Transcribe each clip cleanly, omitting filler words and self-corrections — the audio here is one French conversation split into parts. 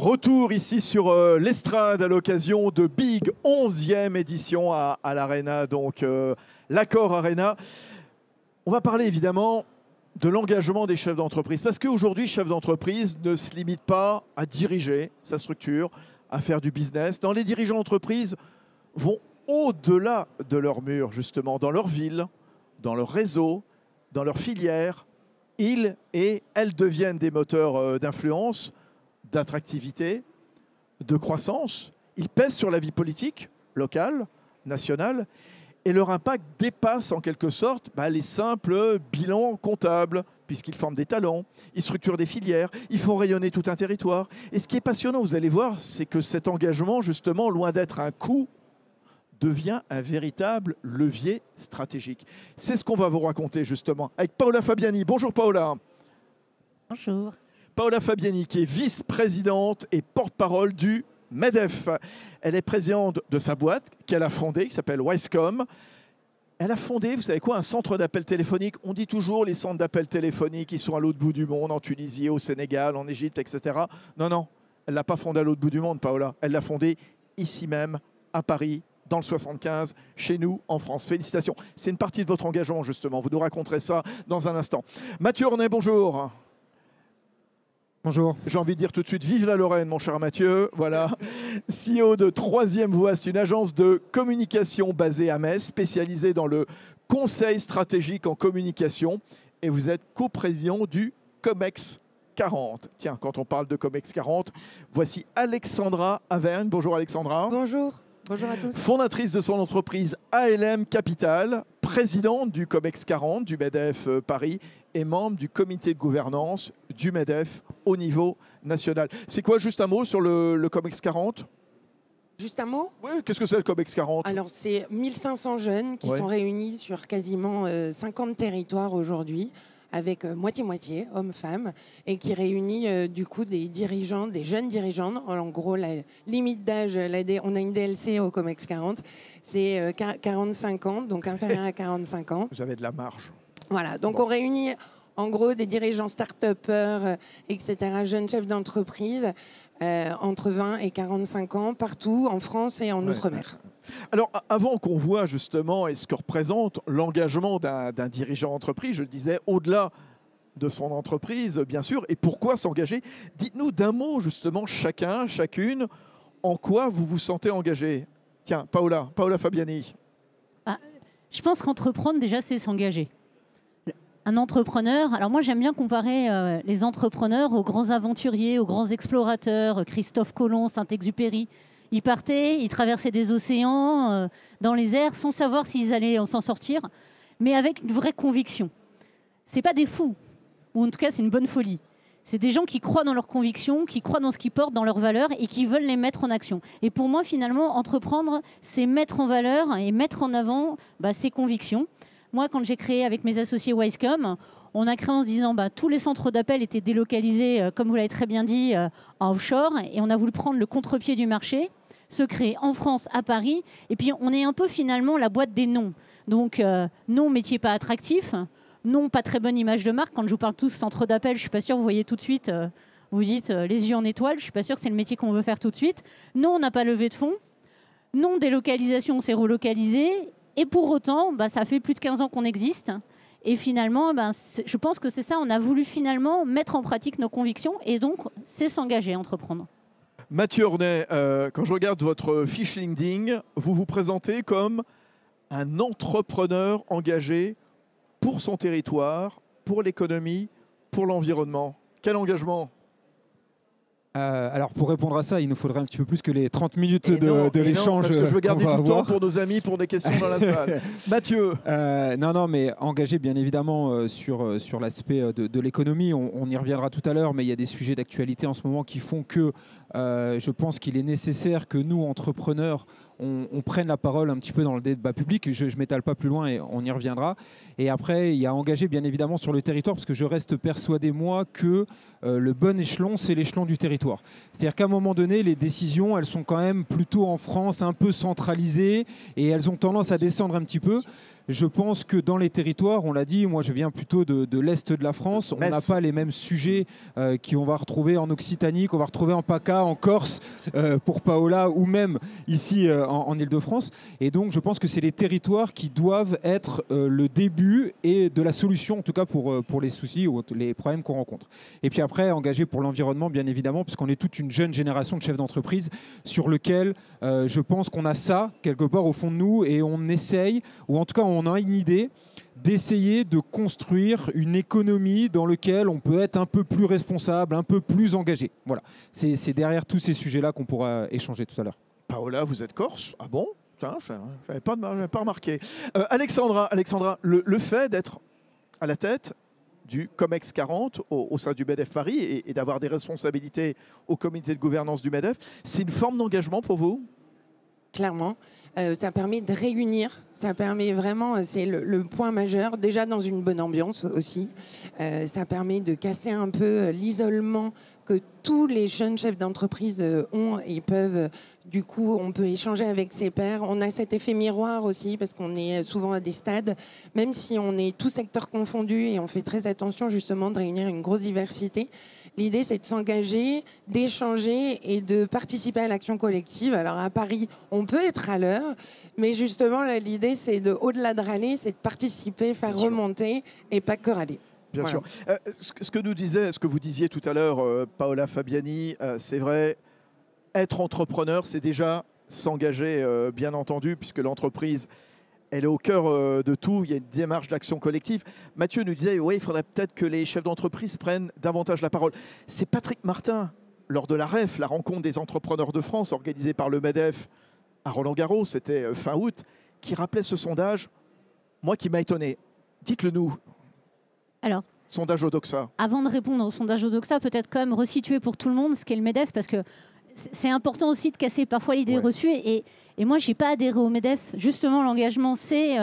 Retour ici sur l'estrade à l'occasion de Big 11e édition à l'Arena, donc l'Accor Arena. On va parler évidemment de l'engagement des chefs d'entreprise, parce qu'aujourd'hui, chef d'entreprise ne se limite pas à diriger sa structure, à faire du business. Dans les dirigeants d'entreprise vont au-delà de leur mur, justement, dans leur ville, dans leur réseau, dans leur filière. Ils et elles deviennent des moteurs d'influence, d'attractivité, de croissance. Ils pèsent sur la vie politique, locale, nationale, et leur impact dépasse en quelque sorte les simples bilans comptables, puisqu'ils forment des talents, ils structurent des filières, ils font rayonner tout un territoire. Et ce qui est passionnant, vous allez voir, c'est que cet engagement, justement, loin d'être un coût, devient un véritable levier stratégique. C'est ce qu'on va vous raconter justement avec Paola Fabiani. Bonjour Paola. Bonjour. Paola Fabiani qui est vice-présidente et porte-parole du MEDEF. Elle est présidente de sa boîte qu'elle a fondée, qui s'appelle Wisecom. Elle a fondé, vous savez quoi, un centre d'appel téléphonique. On dit toujours les centres d'appel téléphoniques, ils sont à l'autre bout du monde, en Tunisie, au Sénégal, en Égypte, etc. Non, non, elle ne l'a pas fondé à l'autre bout du monde, Paola. Elle l'a fondé ici même, à Paris, dans le 75, chez nous, en France. Félicitations. C'est une partie de votre engagement, justement. Vous nous raconterez ça dans un instant. Mathieu Ornet, bonjour. Bonjour. J'ai envie de dire tout de suite, vive la Lorraine, mon cher Mathieu. Voilà. CEO de Troisième Voie, c'est une agence de communication basée à Metz, spécialisée dans le conseil stratégique en communication. Et vous êtes coprésident du COMEX 40. Tiens, quand on parle de COMEX 40, voici Alexandra Averne. Bonjour Alexandra. Bonjour. Bonjour à tous. Fondatrice de son entreprise ALM Capital, présidente du COMEX 40 du MEDEF Paris et membre du comité de gouvernance du MEDEF au niveau national. C'est quoi, juste un mot sur le COMEX 40 ? Juste un mot ? Oui, qu'est-ce que c'est le COMEX 40 ? Alors, c'est 1500 jeunes qui sont réunis sur quasiment 50 territoires aujourd'hui, avec moitié-moitié, hommes-femmes, et qui réunit du coup des dirigeants, des jeunes dirigeants. En gros, la limite d'âge, on a une DLC au COMEX 40, c'est 45 ans, donc inférieur à 45 ans. Vous avez de la marge. Voilà, donc on réunit en gros des dirigeants start-upers, etc., jeunes chefs d'entreprise, entre 20 et 45 ans, partout en France et en Outre-mer. Alors, avant qu'on voit justement ce que représente l'engagement d'un dirigeant d'entreprise, je le disais, au-delà de son entreprise, bien sûr, et pourquoi s'engager, dites-nous d'un mot justement, chacun, chacune, en quoi vous vous sentez engagé. Tiens, Paola Fabiani. Je pense qu'entreprendre, déjà, c'est s'engager. Un entrepreneur, alors moi j'aime bien comparer les entrepreneurs aux grands aventuriers, aux grands explorateurs, Christophe Colomb, Saint-Exupéry. Ils partaient, ils traversaient des océans dans les airs sans savoir s'ils allaient s'en sortir, mais avec une vraie conviction. Ce n'est pas des fous, ou en tout cas c'est une bonne folie. C'est des gens qui croient dans leurs convictions, qui croient dans ce qu'ils portent, dans leurs valeurs et qui veulent les mettre en action. Et pour moi finalement, entreprendre, c'est mettre en valeur et mettre en avant ses convictions. Moi, quand j'ai créé avec mes associés Wisecom, on a créé en se disant tous les centres d'appel étaient délocalisés, comme vous l'avez très bien dit, en offshore. Et on a voulu prendre le contre-pied du marché, se créer en France, à Paris. Et puis, on est un peu finalement la boîte des noms. Donc, non, métier pas attractif. Non, pas très bonne image de marque. Quand je vous parle tous centre d'appel, je ne suis pas sûre, vous voyez tout de suite, vous dites les yeux en étoile. Je ne suis pas sûre que c'est le métier qu'on veut faire tout de suite. Non, on n'a pas levé de fonds. Non, délocalisation, on s'est relocalisé. Et pour autant, ça fait plus de 15 ans qu'on existe. Et finalement, je pense que c'est ça, on a voulu finalement mettre en pratique nos convictions et donc, c'est s'engager, entreprendre. Mathieu Ornet, quand je regarde votre fiche LinkedIn, vous vous présentez comme un entrepreneur engagé pour son territoire, pour l'économie, pour l'environnement. Quel engagement ? Alors pour répondre à ça, il nous faudrait un petit peu plus que les 30 minutes de l'échange. Parce que je veux garder du temps pour nos amis, pour des questions dans la salle. Mathieu. Non, mais engagé bien évidemment sur l'aspect de l'économie. On y reviendra tout à l'heure, mais il y a des sujets d'actualité en ce moment qui font que je pense qu'il est nécessaire que nous, entrepreneurs, on prenne la parole un petit peu dans le débat public. Je ne m'étale pas plus loin et on y reviendra. Et après, il y a engagé bien évidemment sur le territoire, parce que je reste persuadé, moi, que le bon échelon, c'est l'échelon du territoire. C'est-à-dire qu'à un moment donné, les décisions, elles sont quand même plutôt en France, un peu centralisées, et elles ont tendance à descendre un petit peu. Je pense que dans les territoires, on l'a dit, moi je viens plutôt de l'Est de la France, on n'a pas les mêmes sujets qu'on va retrouver en Occitanie, qu'on va retrouver en PACA, en Corse, pour Paola, ou même ici en Île-de-France. Et donc je pense que c'est les territoires qui doivent être le début et de la solution, en tout cas pour les soucis ou les problèmes qu'on rencontre. Et puis après, engagé pour l'environnement, bien évidemment, parce qu'on est toute une jeune génération de chefs d'entreprise sur lequel je pense qu'on a ça quelque part au fond de nous, et on essaye, ou en tout cas on a une idée d'essayer de construire une économie dans laquelle on peut être un peu plus responsable, un peu plus engagé. Voilà, c'est derrière tous ces sujets-là qu'on pourra échanger tout à l'heure. Paola, vous êtes corse? Ah bon? Je n'avais pas remarqué. Alexandra, le fait d'être à la tête du COMEX 40 au sein du MEDEF Paris et d'avoir des responsabilités au comité de gouvernance du MEDEF, c'est une forme d'engagement pour vous? Clairement, ça permet de réunir, ça permet vraiment, c'est le point majeur, déjà dans une bonne ambiance aussi. Ça permet de casser un peu l'isolement que tous les jeunes chefs d'entreprise ont et peuvent, du coup, on peut échanger avec ses pairs. On a cet effet miroir aussi parce qu'on est souvent à des stades, même si on est tous secteurs confondus et on fait très attention justement de réunir une grosse diversité. L'idée, c'est de s'engager, d'échanger et de participer à l'action collective. Alors à Paris, on peut être à l'heure, mais justement, l'idée, c'est de, au-delà de râler, c'est de participer, faire remonter et pas que râler. Bien sûr. Ce que vous disiez tout à l'heure, Paola Fabiani, c'est vrai, être entrepreneur, c'est déjà s'engager, bien entendu, puisque l'entreprise, elle est au cœur de tout. Il y a une démarche d'action collective. Mathieu nous disait, oui, il faudrait peut-être que les chefs d'entreprise prennent davantage la parole. C'est Patrick Martin, lors de la REF, la rencontre des entrepreneurs de France, organisée par le MEDEF à Roland-Garros, c'était fin août, qui rappelait ce sondage, moi qui m'a étonné. Dites-le nous. Alors, sondage Odoxa. Avant de répondre au sondage Odoxa, peut-être quand même resituer pour tout le monde ce qu'est le MEDEF, parce que c'est important aussi de casser parfois l'idée reçue. Et moi, je n'ai pas adhéré au MEDEF. Justement, l'engagement, c'est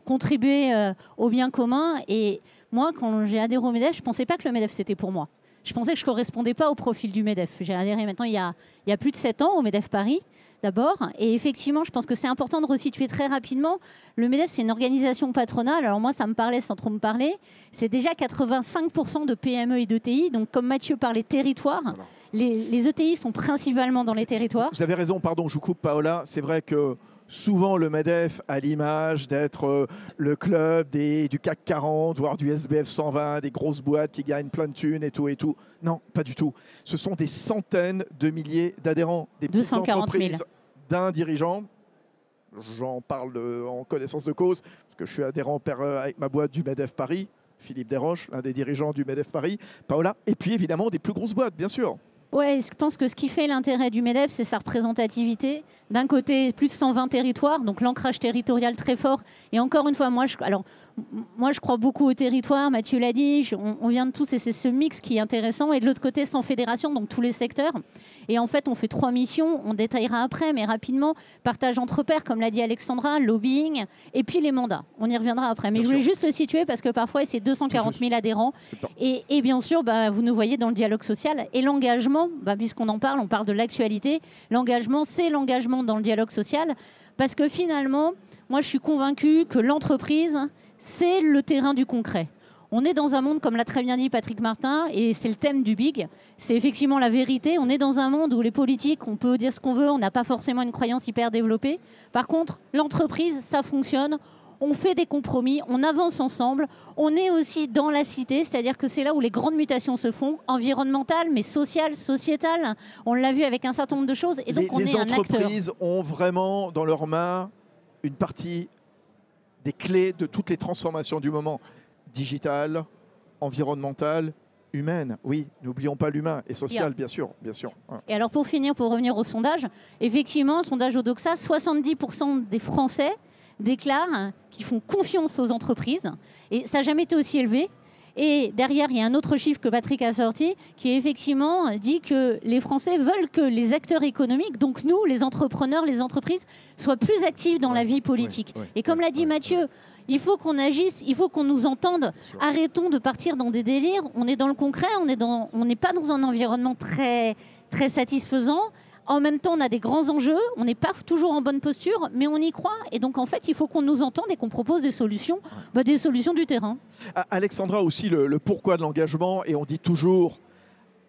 contribuer au bien commun. Et moi, quand j'ai adhéré au MEDEF, je ne pensais pas que le MEDEF, c'était pour moi. Je pensais que je ne correspondais pas au profil du MEDEF. J'ai adhéré maintenant il y a plus de 7 ans au MEDEF Paris, d'abord. Et effectivement, je pense que c'est important de resituer très rapidement. Le MEDEF, c'est une organisation patronale. Alors moi, ça me parlait sans trop me parler. C'est déjà 85% de PME et d'ETI. Donc, comme Mathieu parlait territoire, voilà. Les ETI sont principalement dans les territoires. Vous avez raison, pardon, je vous coupe, Paola. C'est vrai que souvent, le MEDEF a l'image d'être le club du CAC 40, voire du SBF 120, des grosses boîtes qui gagnent plein de thunes et tout et tout. Non, pas du tout. Ce sont des centaines de milliers d'adhérents, des petites entreprises d'un dirigeant. J'en parle en connaissance de cause, parce que je suis adhérent avec ma boîte du MEDEF Paris, Philippe Desroches, l'un des dirigeants du MEDEF Paris, Paola, et puis évidemment des plus grosses boîtes, bien sûr. Oui, je pense que ce qui fait l'intérêt du MEDEF, c'est sa représentativité. D'un côté, plus de 120 territoires, donc l'ancrage territorial très fort. Et encore une fois, moi, je crois beaucoup au territoire. Mathieu l'a dit, on vient de tous et c'est ce mix qui est intéressant. Et de l'autre côté, sans fédération, donc tous les secteurs. Et en fait, on fait 3 missions. On détaillera après, mais rapidement. Partage entre pairs, comme l'a dit Alexandra, lobbying, et puis les mandats. On y reviendra après. Mais je voulais juste le situer parce que parfois, c'est 240 000 adhérents. Et bien sûr, vous nous voyez dans le dialogue social. Et l'engagement, puisqu'on en parle, on parle de l'actualité. L'engagement, c'est l'engagement dans le dialogue social. Parce que finalement, moi, je suis convaincue que l'entreprise, c'est le terrain du concret. On est dans un monde, comme l'a très bien dit Patrick Martin, et c'est le thème du BIG, c'est effectivement la vérité. On est dans un monde où les politiques, on peut dire ce qu'on veut, on n'a pas forcément une croyance hyper développée. Par contre, l'entreprise, ça fonctionne. On fait des compromis, on avance ensemble. On est aussi dans la cité, c'est-à-dire que c'est là où les grandes mutations se font, environnementales, mais sociales, sociétales. On l'a vu avec un certain nombre de choses. Et donc les entreprises ont vraiment dans leurs mains une partie des clés de toutes les transformations du moment. Digitale, environnementale, humaine. Oui, n'oublions pas l'humain et social, bien sûr. Et alors pour finir, pour revenir au sondage, effectivement, sondage Odoxa, 70% des Français déclarent qu'ils font confiance aux entreprises. Et ça n'a jamais été aussi élevé. Et derrière, il y a un autre chiffre que Patrick a sorti qui effectivement dit que les Français veulent que les acteurs économiques, donc nous, les entrepreneurs, les entreprises, soient plus actifs dans la vie politique. Et comme l'a dit Mathieu, il faut qu'on agisse, il faut qu'on nous entende. Arrêtons de partir dans des délires. On est dans le concret, on n'est pas dans un environnement très, très satisfaisant. En même temps, on a des grands enjeux, on n'est pas toujours en bonne posture, mais on y croit. Et donc, en fait, il faut qu'on nous entende et qu'on propose des solutions du terrain. Alexandra, aussi, le pourquoi de l'engagement, et on dit toujours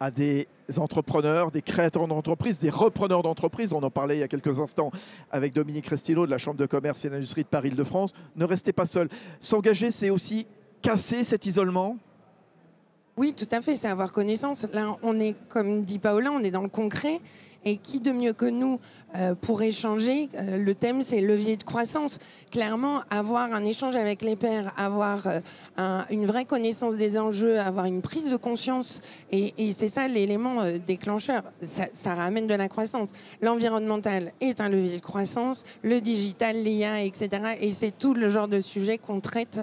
à des entrepreneurs, des créateurs d'entreprises, des repreneurs d'entreprises, on en parlait il y a quelques instants avec Dominique Restilo de la Chambre de commerce et d'industrie de Paris-Île-de-France, ne restez pas seul. S'engager, c'est aussi casser cet isolement? Oui, tout à fait, c'est avoir connaissance. Là, on est, comme dit Paola, on est dans le concret. Et qui de mieux que nous pour échanger? Le thème, c'est levier de croissance. Clairement, avoir un échange avec les pairs, avoir une vraie connaissance des enjeux, avoir une prise de conscience, et c'est ça l'élément déclencheur. Ça ramène de la croissance. L'environnemental est un levier de croissance, le digital, l'IA, etc. Et c'est tout le genre de sujet qu'on traite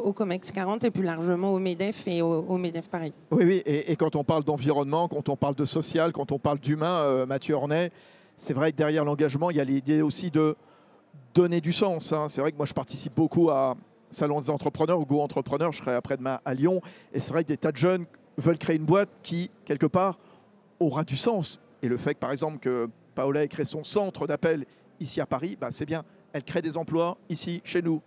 au COMEX 40 et plus largement au MEDEF et au MEDEF Paris. Oui, oui, et quand on parle d'environnement, quand on parle de social, quand on parle d'humain, Mathieu Ornet, c'est vrai que derrière l'engagement, il y a l'idée aussi de donner du sens. Hein. C'est vrai que moi, je participe beaucoup à Salon des entrepreneurs, au Go Entrepreneur, je serai après-demain à Lyon, et c'est vrai que des tas de jeunes veulent créer une boîte qui, quelque part, aura du sens. Et le fait que, par exemple, que Paola ait créé son centre d'appel ici à Paris, bah, c'est bien. Elle crée des emplois ici, chez nous.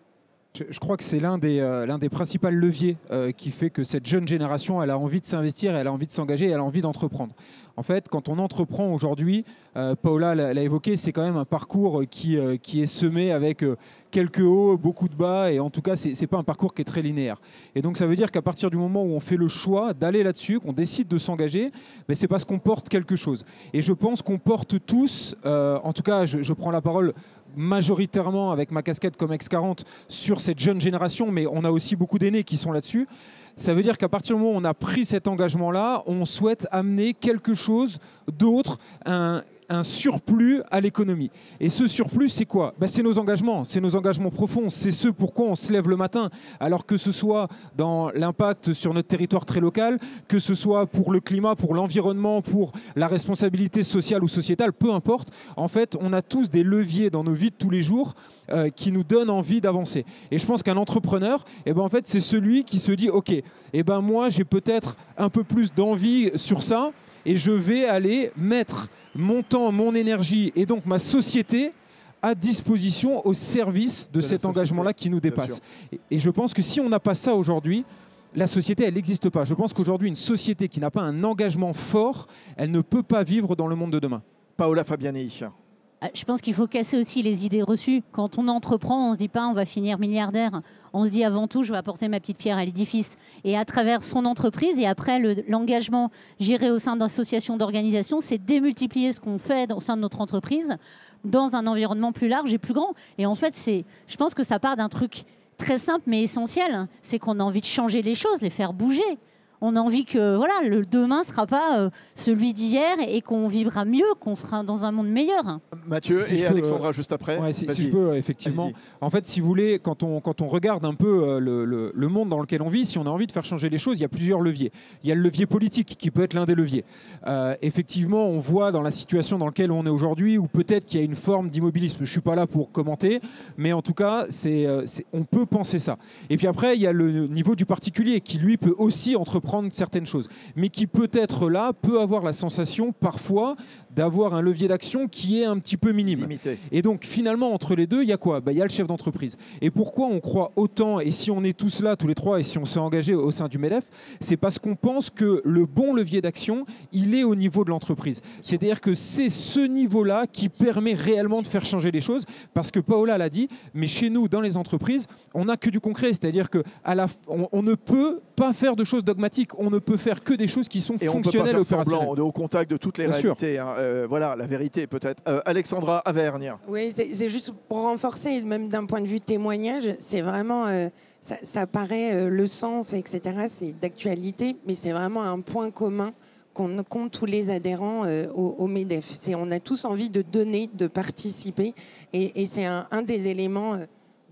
Je crois que c'est l'un des principaux leviers qui fait que cette jeune génération, elle a envie de s'investir, elle a envie de s'engager, elle a envie d'entreprendre. En fait, quand on entreprend aujourd'hui, Paola l'a évoqué, c'est quand même un parcours qui est semé avec quelques hauts, beaucoup de bas, et en tout cas, c'est pas un parcours qui est très linéaire. Et donc, ça veut dire qu'à partir du moment où on fait le choix d'aller là-dessus, qu'on décide de s'engager, ben, c'est parce qu'on porte quelque chose. Et je pense qu'on porte tous, en tout cas, je prends la parole majoritairement avec ma casquette COMEX 40 sur cette jeune génération, mais on a aussi beaucoup d'aînés qui sont là-dessus. Ça veut dire qu'à partir du moment où on a pris cet engagement-là, on souhaite amener quelque chose d'autre, un surplus à l'économie. Et ce surplus, c'est quoi? C'est nos engagements profonds, c'est ce pourquoi on se lève le matin. Alors que ce soit dans l'impact sur notre territoire très local, que ce soit pour le climat, pour l'environnement, pour la responsabilité sociale ou sociétale, peu importe. En fait, on a tous des leviers dans nos vies de tous les jours qui nous donnent envie d'avancer. Et je pense qu'un entrepreneur, en fait, c'est celui qui se dit, OK, moi, j'ai peut-être un peu plus d'envie sur ça, et je vais aller mettre mon temps, mon énergie et donc ma société à disposition au service de cet engagement-là qui nous dépasse. Et je pense que si on n'a pas ça aujourd'hui, la société, elle n'existe pas. Je pense qu'aujourd'hui, une société qui n'a pas un engagement fort, elle ne peut pas vivre dans le monde de demain. Paola Fabiani. Je pense qu'il faut casser aussi les idées reçues. Quand on entreprend, on ne se dit pas on va finir milliardaire. On se dit avant tout, je vais apporter ma petite pierre à l'édifice. Et à travers son entreprise et après l'engagement géré au sein d'associations, d'organisations, c'est démultiplier ce qu'on fait au sein de notre entreprise dans un environnement plus large et plus grand. Et en fait, je pense que ça part d'un truc très simple mais essentiel. C'est qu'on a envie de changer les choses, les faire bouger. On a envie que le demain ne sera pas celui d'hier et qu'on vivra mieux, qu'on sera dans un monde meilleur. Mathieu et Alexandra juste après. Ouais, si je peux, effectivement. En fait, si vous voulez, quand on regarde un peu le monde dans lequel on vit, si on a envie de faire changer les choses, il y a plusieurs leviers. Il y a le levier politique qui peut être l'un des leviers. Effectivement, on voit dans la situation dans laquelle on est aujourd'hui, où peut-être qu'il y a une forme d'immobilisme. Je ne suis pas là pour commenter, mais en tout cas, on peut penser ça. Et puis après, il y a le niveau du particulier qui, lui, peut aussi entreprendre certaines choses, mais qui peut-être là peut avoir la sensation parfois d'avoir un levier d'action qui est un petit peu minime. Limité. Et donc finalement entre les deux, il y a quoi? Il y a le chef d'entreprise. Et pourquoi on croit autant, et si on est tous là, tous les trois, et si on s'est engagé au sein du MEDEF, c'est parce qu'on pense que le bon levier d'action, il est au niveau de l'entreprise. C'est-à-dire que c'est ce niveau-là qui permet réellement de faire changer les choses, parce que Paola l'a dit, mais chez nous, dans les entreprises, on n'a que du concret, c'est-à-dire qu'on ne peut pas faire de choses dogmatiques, on ne peut faire que des choses qui sont fonctionnelles, opérationnelles. On est au contact de toutes les réalités. Voilà, la vérité peut-être. Alexandra Avergne. Oui, c'est juste pour renforcer, même d'un point de vue témoignage, c'est vraiment, ça paraît le sens, etc., c'est d'actualité, mais c'est vraiment un point commun qu'ont tous les adhérents au MEDEF. On a tous envie de donner, de participer, et c'est un des éléments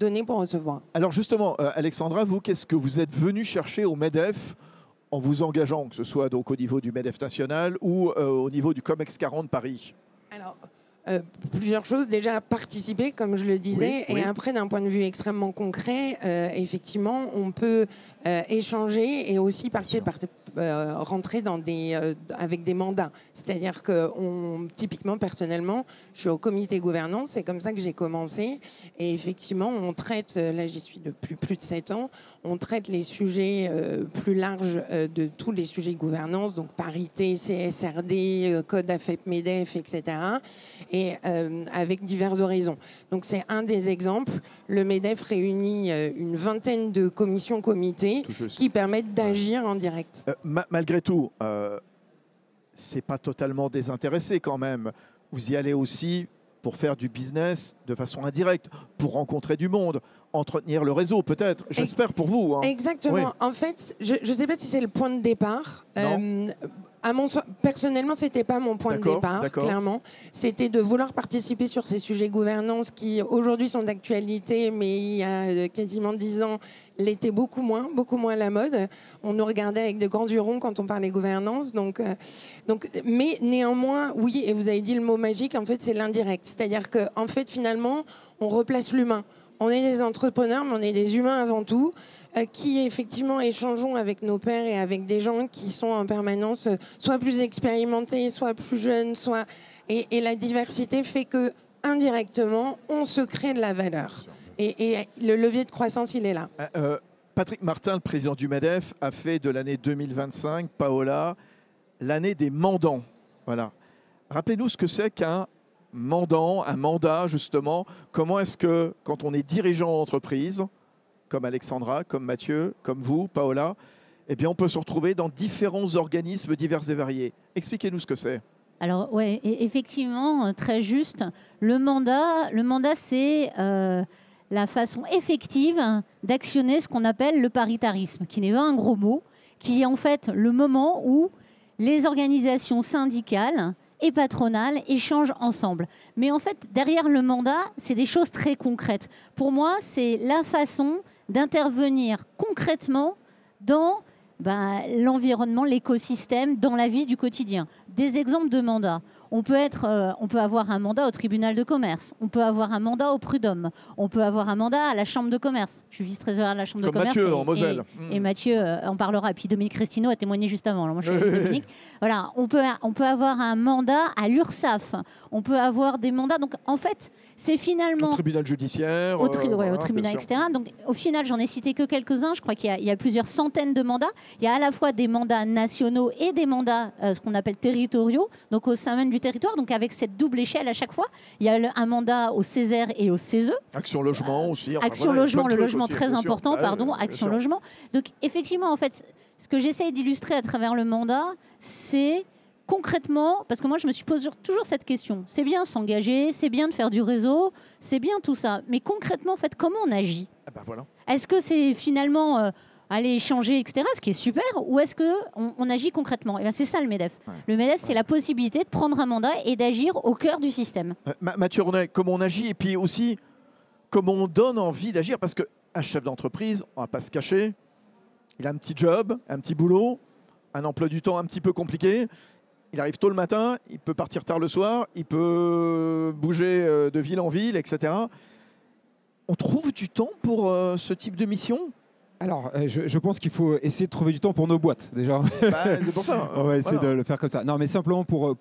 donnés pour recevoir. Alors justement, Alexandra, vous, qu'est-ce que vous êtes venu chercher au MEDEF en vous engageant, que ce soit donc au niveau du MEDEF national ou au niveau du COMEX 40 Paris? Alors, Plusieurs choses. Déjà, participer, comme je le disais. Oui, oui. Et après, d'un point de vue extrêmement concret, effectivement, on peut échanger et aussi rentrer dans avec des mandats. C'est-à-dire que, typiquement, personnellement, je suis au comité gouvernance. C'est comme ça que j'ai commencé. Et effectivement, on traite, là, j'y suis depuis plus de 7 ans, on traite les sujets plus larges de tous les sujets de gouvernance, donc parité, CSRD, code AFEP-MEDEF, etc. Et avec divers horizons. Donc c'est un des exemples. Le MEDEF réunit une vingtaine de commissions-comités qui permettent d'agir en direct. Malgré tout, c'est pas totalement désintéressé quand même. Vous y allez aussi pour faire du business de façon indirecte, pour rencontrer du monde, entretenir le réseau peut-être, j'espère pour vous. Hein. Exactement. Oui. En fait, je ne sais pas si c'est le point de départ. Personnellement, ce n'était pas mon point de départ, clairement. C'était de vouloir participer sur ces sujets gouvernance qui aujourd'hui sont d'actualité, mais il y a quasiment 10 ans, l'étaient beaucoup moins à la mode. On nous regardait avec de grands yeux ronds quand on parlait gouvernance. Mais néanmoins, oui, et vous avez dit le mot magique, en fait, c'est l'indirect. C'est-à-dire qu'en fait, finalement, on replace l'humain. On est des entrepreneurs, mais on est des humains avant tout, qui effectivement échangeons avec nos pairs et avec des gens qui sont en permanence soit plus expérimentés, soit plus jeunes, et la diversité fait que indirectement, on se crée de la valeur. Et le levier de croissance, il est là. Patrick Martin, le président du MEDEF, a fait de l'année 2025, Paola, l'année des mandants. Voilà. Rappelez-nous ce que c'est qu'un mandant, un mandat justement. Comment est-ce que, quand on est dirigeant d'entreprise, comme Alexandra, comme Mathieu, comme vous, Paola, eh bien on peut se retrouver dans différents organismes divers et variés. Expliquez-nous ce que c'est. Alors oui, effectivement, très juste. Le mandat c'est la façon effective d'actionner ce qu'on appelle le paritarisme, qui n'est pas un gros mot, qui est en fait le moment où les organisations syndicales et patronales échangent ensemble. Mais en fait, derrière le mandat, c'est des choses très concrètes. Pour moi, c'est la façon d'intervenir concrètement dans l'environnement, l'écosystème, dans la vie du quotidien. Des exemples de mandats. On peut avoir un mandat au tribunal de commerce, on peut avoir un mandat au prud'homme, on peut avoir un mandat à la chambre de commerce. Je suis vice-trésorière de la chambre de commerce. Mathieu en Moselle. Et Mathieu en parlera. Et puis Dominique Cristino a témoigné juste avant. Alors moi, je suis avec Dominique. Voilà, on peut avoir un mandat à l'URSSAF. On peut avoir des mandats. Donc en fait, c'est finalement... Au tribunal judiciaire. Au tribunal, etc. Donc au final, j'en ai cité que quelques-uns. Je crois qu'il y a plusieurs centaines de mandats. Il y a à la fois des mandats nationaux et des mandats, ce qu'on appelle territoriaux, donc au sein même du territoire. Donc avec cette double échelle à chaque fois, il y a un mandat au Césaire et au CESE. Action Logement aussi. Action Logement, le logement aussi, très important, pardon, Action Logement. Donc effectivement, en fait, ce que j'essaye d'illustrer à travers le mandat, c'est concrètement, parce que moi je me pose toujours cette question, c'est bien s'engager, c'est bien de faire du réseau, c'est bien tout ça, mais concrètement, en fait, comment on agit ? Voilà. Est-ce que c'est finalement... aller échanger, etc., ce qui est super, ou est-ce qu'on agit concrètement ? Et c'est ça le MEDEF. Ouais. Le MEDEF, c'est la possibilité de prendre un mandat et d'agir au cœur du système. Mathieu Ronet, comment on agit et puis aussi comment on donne envie d'agir, parce qu'un chef d'entreprise, on ne va pas se cacher, il a un petit job, un petit boulot, un emploi du temps un petit peu compliqué, il arrive tôt le matin, il peut partir tard le soir, il peut bouger de ville en ville, etc. On trouve du temps pour ce type de mission ? Alors, je pense qu'il faut essayer de trouver du temps pour nos boîtes, déjà. C'est pour ça. On va essayer de le faire comme ça. Non, mais simplement pour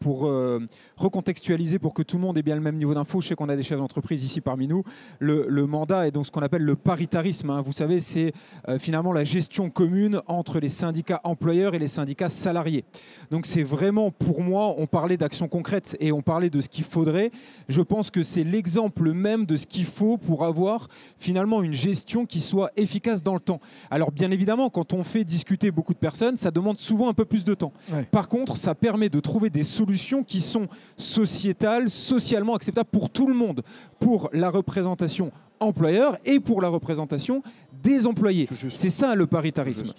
recontextualiser, pour que tout le monde ait bien le même niveau d'info. Je sais qu'on a des chefs d'entreprise ici parmi nous. Le mandat est donc ce qu'on appelle le paritarisme. Hein. Vous savez, c'est finalement la gestion commune entre les syndicats employeurs et les syndicats salariés. Donc, c'est vraiment, pour moi, on parlait d'actions concrètes et on parlait de ce qu'il faudrait. Je pense que c'est l'exemple même de ce qu'il faut pour avoir finalement une gestion qui soit efficace dans le temps. Alors bien évidemment, quand on fait discuter beaucoup de personnes, ça demande souvent un peu plus de temps. Ouais. Par contre, ça permet de trouver des solutions qui sont sociétales, socialement acceptables pour tout le monde, pour la représentation employeur et pour la représentation des employés. C'est ça le paritarisme.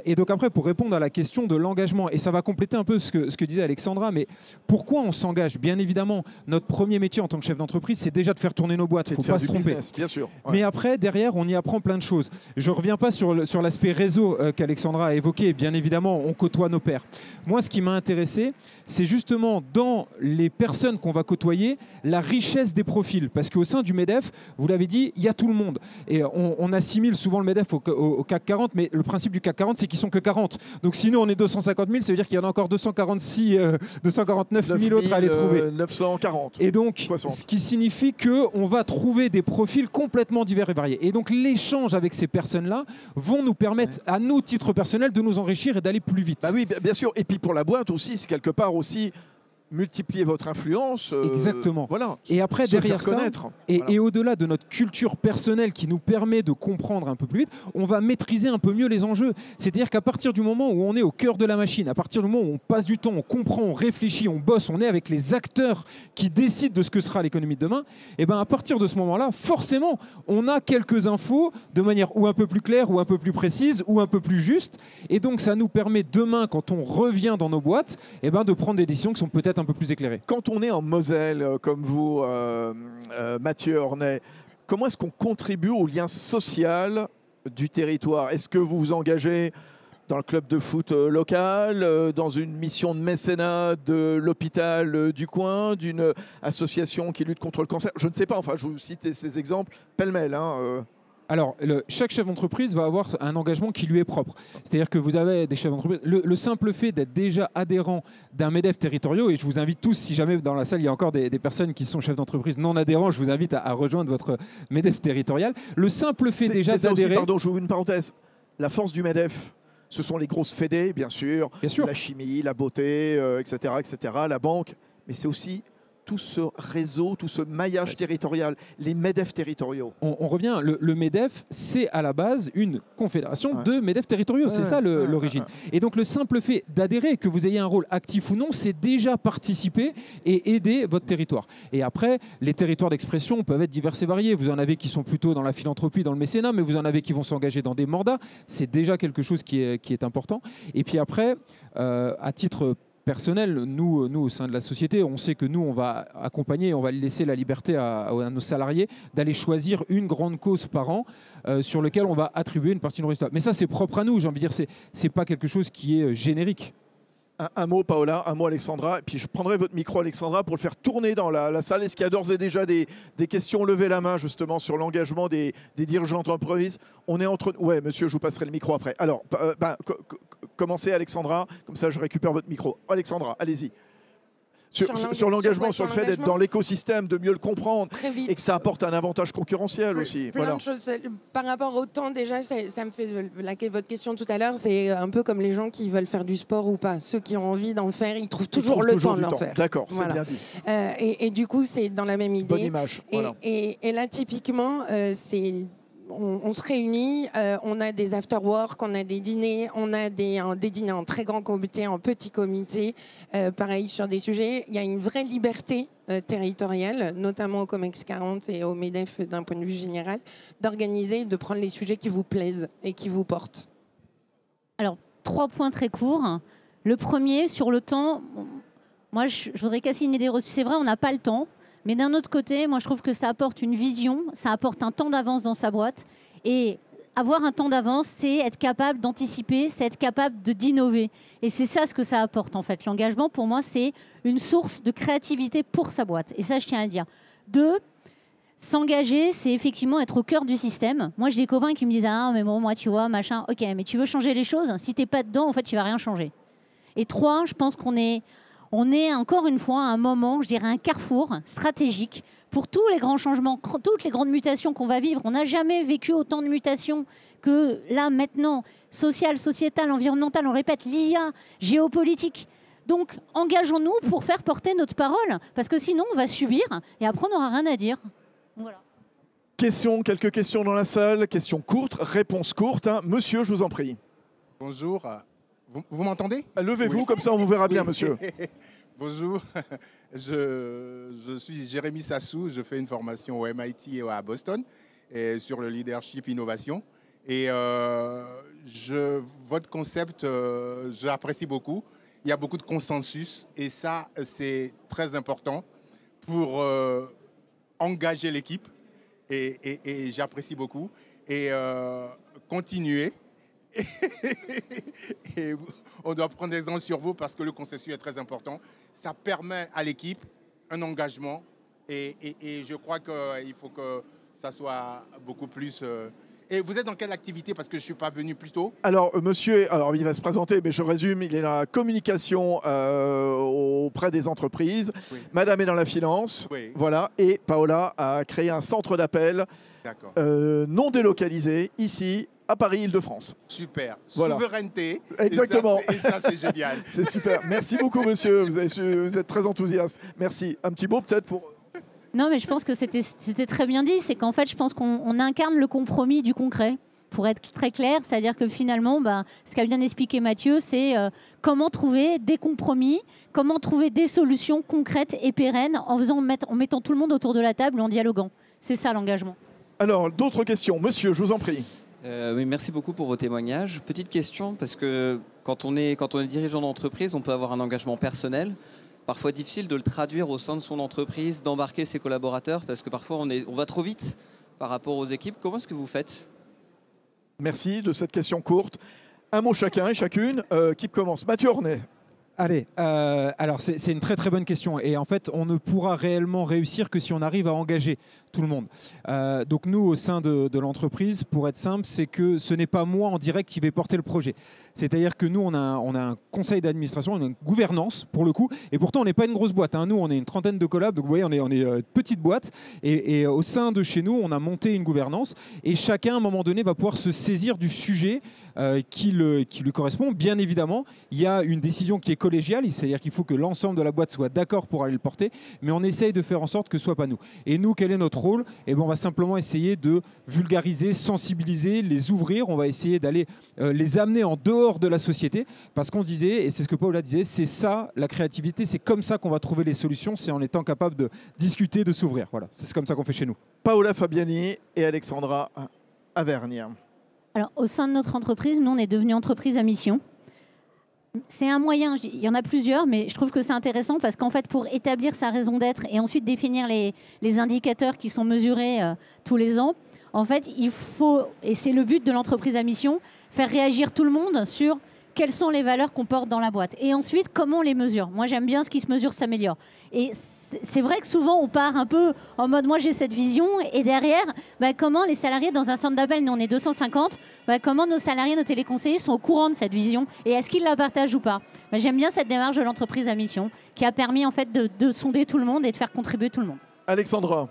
Et donc après, pour répondre à la question de l'engagement, et ça va compléter un peu ce que disait Alexandra, mais pourquoi on s'engage? Bien évidemment, notre premier métier en tant que chef d'entreprise, c'est déjà de faire tourner nos boîtes. Il ne faut pas se tromper. Business, bien sûr. Ouais. Mais après, derrière, on y apprend plein de choses. Je ne reviens pas sur l'aspect réseau qu'Alexandra a évoqué. Bien évidemment, on côtoie nos pairs. Moi, ce qui m'a intéressé, c'est justement dans les personnes qu'on va côtoyer, la richesse des profils. Parce qu'au sein du MEDEF, vous l'avez dit, il y a tout le monde. Et on assimile souvent le MEDEF au CAC 40, mais le principe du CAC 40, c'est qu'ils sont que 40. Donc sinon, on est 250 000, ça veut dire qu'il y en a encore 249 000 autres à aller trouver. 940. Et donc, 60. ce qui signifie qu'on va trouver des profils complètement divers et variés. Et donc, l'échange avec ces personnes-là vont nous permettre, à nous, titre personnel, de nous enrichir et d'aller plus vite. Bah oui, bien sûr. Et puis pour la boîte aussi, c'est quelque part aussi multiplier votre influence. Exactement. Voilà. Et après, derrière ça, connaître. Et au-delà de notre culture personnelle qui nous permet de comprendre un peu plus vite, on va maîtriser un peu mieux les enjeux. C'est-à-dire qu'à partir du moment où on est au cœur de la machine, à partir du moment où on passe du temps, on comprend, on réfléchit, on bosse, on est avec les acteurs qui décident de ce que sera l'économie de demain, et ben à partir de ce moment-là, forcément, on a quelques infos de manière ou un peu plus claire, ou un peu plus précise, ou un peu plus juste. Et donc, ça nous permet demain, quand on revient dans nos boîtes, et ben de prendre des décisions qui sont peut-être un peu plus éclairées. Quand on est en Moselle, comme vous, Mathieu Ornay, comment est-ce qu'on contribue au lien social du territoire? Est-ce que vous vous engagez dans le club de foot local, dans une mission de mécénat de l'hôpital du coin, d'une association qui lutte contre le cancer? Je ne sais pas, enfin, je vous cite ces exemples pêle-mêle. Alors, chaque chef d'entreprise va avoir un engagement qui lui est propre. C'est-à-dire que vous avez des chefs d'entreprise. Le simple fait d'être déjà adhérent d'un MEDEF territoriaux, et je vous invite tous, si jamais dans la salle il y a encore des personnes qui sont chefs d'entreprise non adhérents, je vous invite à rejoindre votre MEDEF territorial. Le simple fait déjà d'adhérer. Pardon, j'ouvre une parenthèse. La force du MEDEF, ce sont les grosses fédés, bien sûr. La chimie, la beauté, etc., etc., la banque. Mais c'est aussi tout ce réseau, tout ce maillage territorial, les MEDEF territoriaux. On revient, le MEDEF, c'est à la base une confédération de MEDEF territoriaux, c'est ça l'origine. Et donc le simple fait d'adhérer, que vous ayez un rôle actif ou non, c'est déjà participer et aider votre territoire. Et après, les territoires d'expression peuvent être divers et variés. Vous en avez qui sont plutôt dans la philanthropie, dans le mécénat, mais vous en avez qui vont s'engager dans des mandats. C'est déjà quelque chose qui est important. Et puis après, à titre personnel, nous au sein de la société, on sait que nous, on va accompagner, on va laisser la liberté à nos salariés d'aller choisir une grande cause par an sur laquelle on va attribuer une partie de nos résultats. Mais ça, c'est propre à nous, j'ai envie de dire, c'est pas quelque chose qui est générique. Un mot, Paola, un mot, Alexandra, et puis je prendrai votre micro, Alexandra, pour le faire tourner dans la salle. Est-ce qu'il y a d'ores et déjà des questions? Levez la main, justement, sur l'engagement des dirigeants d'entreprise. On est entre... Ouais, monsieur, je vous passerai le micro après. Alors, commencez, Alexandra, comme ça je récupère votre micro. Alexandra, allez-y. Sur l'engagement, sur le fait d'être dans l'écosystème, de mieux le comprendre, et que ça apporte un avantage concurrentiel aussi. Plein de choses. Par rapport au temps, déjà, ça me fait votre question tout à l'heure, c'est un peu comme les gens qui veulent faire du sport ou pas. Ceux qui ont envie d'en faire, ils trouvent toujours le temps de l'en faire. D'accord, c'est bien dit. Et du coup, c'est dans la même idée. Bonne image. Voilà. Et là, typiquement, c'est... On se réunit, on a des after-work, on a des dîners, on a des dîners en très grand comité, en petit comité, pareil sur des sujets. Il y a une vraie liberté territoriale, notamment au COMEX 40 et au MEDEF d'un point de vue général, d'organiser, de prendre les sujets qui vous plaisent et qui vous portent. Alors, 3 points très courts. Le premier, sur le temps, moi je voudrais casser une idée reçue. C'est vrai, on n'a pas le temps. Mais d'un autre côté, moi, je trouve que ça apporte une vision, ça apporte un temps d'avance dans sa boîte. Et avoir un temps d'avance, c'est être capable d'anticiper, c'est être capable d'innover. Et c'est ça ce que ça apporte, en fait. L'engagement, pour moi, c'est une source de créativité pour sa boîte. Et ça, je tiens à le dire. 2, s'engager, c'est effectivement être au cœur du système. Moi, j'ai des copains qui me disent « Ah, mais bon, moi, tu vois, machin. Ok, mais tu veux changer les choses? Si tu n'es pas dedans, en fait, tu ne vas rien changer. » Et 3, je pense qu'on est encore une fois à un moment, je dirais un carrefour stratégique pour tous les grands changements, toutes les grandes mutations qu'on va vivre. On n'a jamais vécu autant de mutations que là, maintenant, sociales, sociétales, environnementales, on répète, l'IA, géopolitique. Donc, engageons-nous pour faire porter notre parole, parce que sinon, on va subir et après, on n'aura rien à dire. Voilà. Quelques questions dans la salle, questions courtes, réponses courtes. Monsieur, je vous en prie. Bonjour. Vous m'entendez? Levez-vous, comme ça on vous verra bien, monsieur. Bonjour, je suis Jérémy Sassou, je fais une formation au MIT et à Boston et sur le leadership innovation. Et votre concept, je l'apprécie beaucoup. Il y a beaucoup de consensus et ça, c'est très important pour engager l'équipe. Et j'apprécie beaucoup. Et continuer. Et on doit prendre exemple sur vous parce que le consensus est très important. Ça permet à l'équipe un engagement et je crois qu'il faut que ça soit beaucoup plus... Et vous êtes dans quelle activité? Parce que je ne suis pas venu plus tôt. Alors, monsieur, alors il va se présenter, mais je résume, il est dans la communication auprès des entreprises. Oui. Madame est dans la finance. Oui. Voilà. Et Paola a créé un centre d'appel non délocalisé ici à Paris, Île-de-France. Super. Voilà. Souveraineté. Exactement. Et ça, c'est génial. C'est super. Merci beaucoup, monsieur. Vous êtes très enthousiaste. Merci. Un petit mot peut-être pour... Non, mais je pense que c'était très bien dit. C'est qu'en fait, je pense qu'on incarne le compromis du concret. Pour être très clair, c'est-à-dire que finalement, ce qu'a bien expliqué Mathieu, c'est comment trouver des compromis, comment trouver des solutions concrètes et pérennes en mettant tout le monde autour de la table et en dialoguant. C'est ça l'engagement. Alors, d'autres questions. Monsieur, je vous en prie. Oui, merci beaucoup pour vos témoignages. Petite question, parce que quand on est dirigeant d'entreprise, on peut avoir un engagement personnel. Parfois difficile de le traduire au sein de son entreprise, d'embarquer ses collaborateurs, parce que parfois on va trop vite par rapport aux équipes. Comment est-ce que vous faites? Merci de cette question courte. Un mot chacun et chacune. Qui commence? Mathieu Ornet. Allez, alors c'est une très très bonne question et en fait on ne pourra réellement réussir que si on arrive à engager tout le monde. Donc nous au sein de l'entreprise, pour être simple, c'est que ce n'est pas moi en direct qui vais porter le projet. C'est-à-dire que nous on a un conseil d'administration, on a une gouvernance pour le coup et pourtant on n'est pas une grosse boîte. Hein. Nous on est une trentaine de collabs, donc vous voyez on est une petite boîte et au sein de chez nous on a monté une gouvernance et chacun à un moment donné va pouvoir se saisir du sujet qui lui correspond. Bien évidemment, il y a une décision qui est collégiale, c'est-à-dire qu'il faut que l'ensemble de la boîte soit d'accord pour aller le porter, mais on essaye de faire en sorte que ce ne soit pas nous. Et nous, quel est notre rôle? Eh bien, on va simplement essayer de vulgariser, sensibiliser, les ouvrir, on va essayer d'aller les amener en dehors de la société, parce qu'on disait, et c'est ce que Paola disait, c'est ça la créativité, c'est comme ça qu'on va trouver les solutions, c'est en étant capable de discuter, de s'ouvrir. Voilà, c'est comme ça qu'on fait chez nous. Paola Fabiani et Alexandra Avergne. Alors, au sein de notre entreprise, nous, on est devenu entreprise à mission. C'est un moyen, il y en a plusieurs, mais je trouve que c'est intéressant parce qu'en fait, pour établir sa raison d'être et ensuite définir les indicateurs qui sont mesurés tous les ans, en fait, il faut, et c'est le but de l'entreprise à mission, faire réagir tout le monde sur quelles sont les valeurs qu'on porte dans la boîte. Et ensuite, comment on les mesure. Moi, j'aime bien ce qui se mesure s'améliore. Et c'est vrai que souvent, on part un peu en mode, moi, j'ai cette vision. Et derrière, comment les salariés dans un centre d'appel, nous, on est 250, comment nos salariés, nos téléconseillers sont au courant de cette vision et est-ce qu'ils la partagent ou pas. J'aime bien cette démarche de l'entreprise à mission qui a permis en fait de sonder tout le monde et de faire contribuer tout le monde. Alexandra.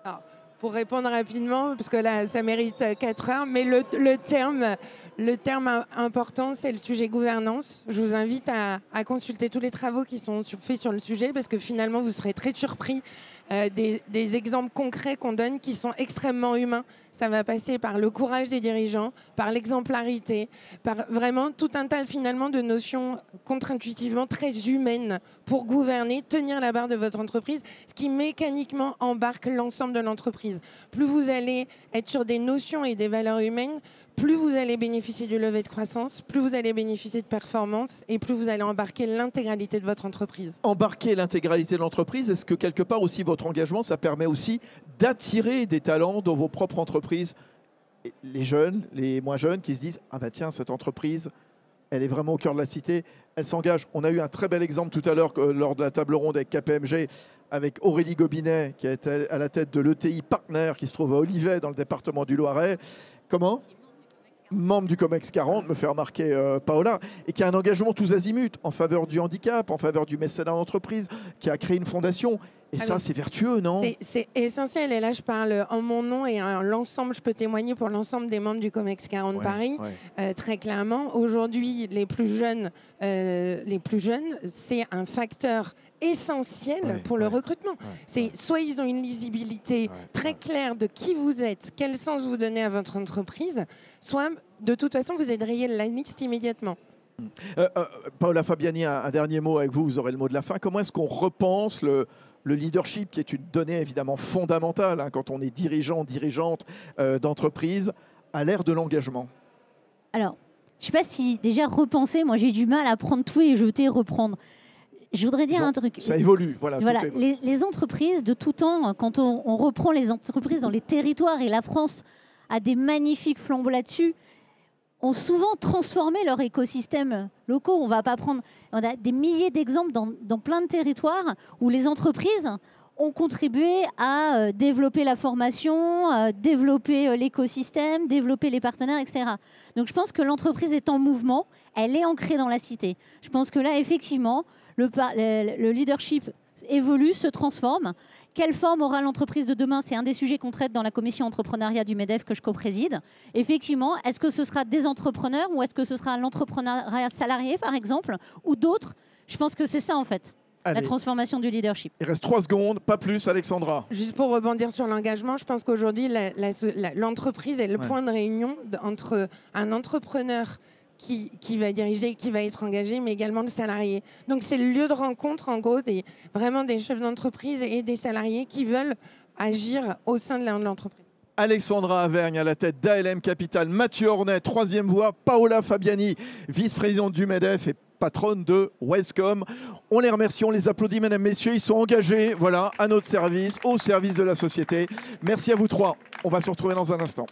Alors, pour répondre rapidement, parce que là, ça mérite 4 heures, mais le terme important, c'est le sujet gouvernance. Je vous invite à consulter tous les travaux qui sont faits sur le sujet, parce que finalement, vous serez très surpris des exemples concrets qu'on donne qui sont extrêmement humains. Ça va passer par le courage des dirigeants, par l'exemplarité, par vraiment tout un tas finalement de notions contre-intuitivement très humaines pour gouverner, tenir la barre de votre entreprise, ce qui mécaniquement embarque l'ensemble de l'entreprise. Plus vous allez être sur des notions et des valeurs humaines, plus vous allez bénéficier du levier de croissance, plus vous allez bénéficier de performance et plus vous allez embarquer l'intégralité de votre entreprise. Embarquer l'intégralité de l'entreprise, est-ce que quelque part aussi votre engagement, ça permet aussi d'attirer des talents dans vos propres entreprises? Les jeunes, les moins jeunes qui se disent « Ah bah tiens, cette entreprise, elle est vraiment au cœur de la cité, elle s'engage ». On a eu un très bel exemple tout à l'heure lors de la table ronde avec KPMG, avec Aurélie Gobinet, qui est à la tête de l'ETI Partner, qui se trouve à Olivet, dans le département du Loiret. Comment ? Membre du COMEX 40, me fait remarquer Paola, et qui a un engagement tous azimuts en faveur du handicap, en faveur du mécénat d'entreprise, qui a créé une fondation. Et ça, c'est vertueux, non? C'est essentiel. Et là, je parle en mon nom et en l'ensemble, je peux témoigner pour l'ensemble des membres du COMEX 40 Paris. Très clairement, aujourd'hui, les plus jeunes, c'est un facteur essentiel pour le recrutement. Soit ils ont une lisibilité très claire de qui vous êtes, quel sens vous donnez à votre entreprise, soit de toute façon, vous aideriez la liste immédiatement. Paola Fabiani, un dernier mot avec vous, vous aurez le mot de la fin. Comment est-ce qu'on repense le leadership, qui est une donnée évidemment fondamentale quand on est dirigeant, dirigeante d'entreprise, à l'ère de l'engagement? Alors, je ne sais pas si déjà repenser, moi j'ai du mal à prendre tout et jeter, reprendre. Je voudrais dire un truc. Ça évolue, voilà. Voilà, les entreprises de tout temps, quand on reprend les entreprises dans les territoires, et la France a des magnifiques flambeaux là-dessus, ont souvent transformé leur écosystème locaux. On a des milliers d'exemples dans plein de territoires où les entreprises ont contribué à développer la formation, développer l'écosystème, développer les partenaires, etc. Donc je pense que l'entreprise est en mouvement, elle est ancrée dans la cité. Je pense que là, effectivement, le leadership évolue, se transforme. Quelle forme aura l'entreprise de demain? C'est un des sujets qu'on traite dans la commission entrepreneuriat du MEDEF que je co-préside. Effectivement, est-ce que ce sera des entrepreneurs ou est-ce que ce sera l'entrepreneuriat salarié, par exemple, ou d'autres? Je pense que c'est ça, en fait. Allez. La transformation du leadership. Il reste 3 secondes, pas plus, Alexandra. Juste pour rebondir sur l'engagement, je pense qu'aujourd'hui, l'entreprise est le point de réunion entre un entrepreneur qui va diriger, qui va être engagé, mais également le salarié. Donc c'est le lieu de rencontre, en gros, vraiment des chefs d'entreprise et des salariés qui veulent agir au sein de l'entreprise. Alexandra Avergne à la tête d'ALM Capital, Mathieu Ornet, 3e voie, Paola Fabiani, vice-présidente du MEDEF et patronne de Wescom. On les remercie, on les applaudit, mesdames, messieurs. Ils sont engagés, voilà, à notre service, au service de la société. Merci à vous 3. On va se retrouver dans un instant.